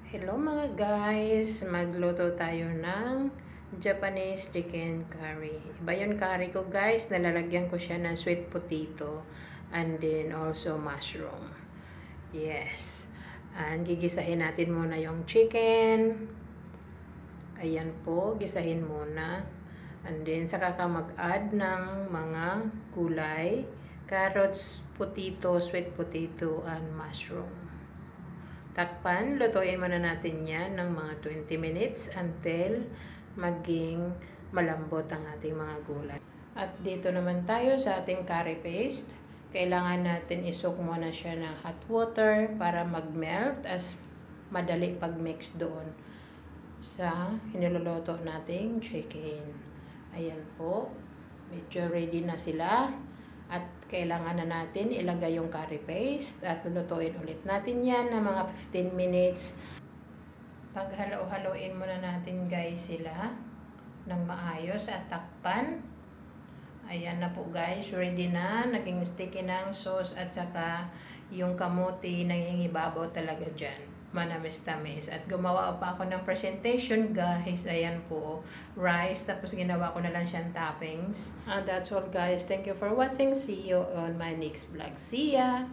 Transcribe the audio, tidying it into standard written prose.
Hello mga guys! Magluto tayo ng Japanese chicken curry. Iba yung curry ko guys, nalalagyan ko siya ng sweet potato and then also mushroom. Yes. And gigisahin natin muna yung chicken. Ayan po, gisahin muna. And then saka ka mag-add ng mga gulay, carrots, potato, sweet potato, and mushroom. Takpan, lutuin muna natin yan ng mga 20 minutes until maging malambot ang ating mga gulay. At dito naman tayo sa ating curry paste. Kailangan natin isok muna siya ng hot water para mag-melt as madali pag-mix doon sa hiniluluto nating chicken. Ayan po, medyo ready na sila. At kailangan na natin ilagay yung curry paste at lulutuin ulit natin yan na mga 15 minutes. Paghalo-haloin muna natin guys sila ng maayos at takpan. Ayan na po guys, ready na. Naging sticky na ang sauce at saka yung kamuti nangingibabaw talaga dyan. Manamis-tamis. At gumawa pa ako ng presentation guys. Ayan po, rice. Tapos ginawa ko na lang siyang toppings. And that's all guys. Thank you for watching. See you on my next vlog. See ya!